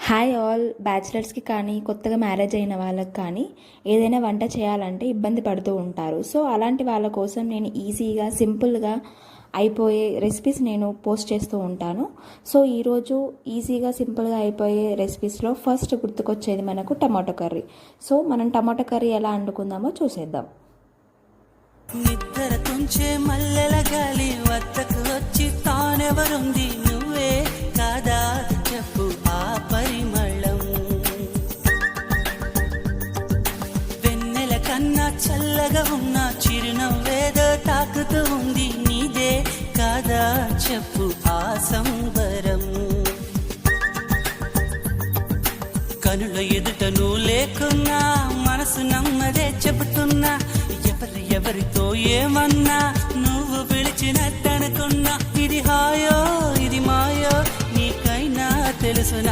Hi all బ్యాచిలర్స్కి కానీ కొత్తగా marriage అయిన వాళ్ళకి కానీ ఏదైనా వంట చేయాలంటే ఇబ్బంది పడుతూ ఉంటారు. సో అలాంటి వాళ్ళ కోసం నేను ఈజీగా సింపుల్గా అయిపోయే రెసిపీస్ నేను పోస్ట్ చేస్తూ ఉంటాను. సో ఈరోజు ఈజీగా సింపుల్గా అయిపోయే రెసిపీస్లో ఫస్ట్ గుర్తుకొచ్చేది మనకు టమాటో కర్రీ. సో మనం టమాటో కర్రీ ఎలా వండుకుందామో చూసేద్దాం. నిద్ర తుంచే మల్లెల గాలి వద్దకు వచ్చి తానెవరుంది నువ్వే కాదా చెప్పు ఆ పరిమళం. వెన్నెల కన్నా చల్లగా ఉన్న చిరునవ్వేదో తాకుతూ ఉంది నీదే కాదా చెప్పు ఆ సంబరం. కనుల ఎదుట నువ్వు లేకున్నా మనసు నమ్మదే చెబుతున్నా ఎవరితో ఏమన్నా నువ్వు పిలిచినట్టనుకున్నా ఇది హాయో ఇది మాయో నీకైనా తెలుసునా.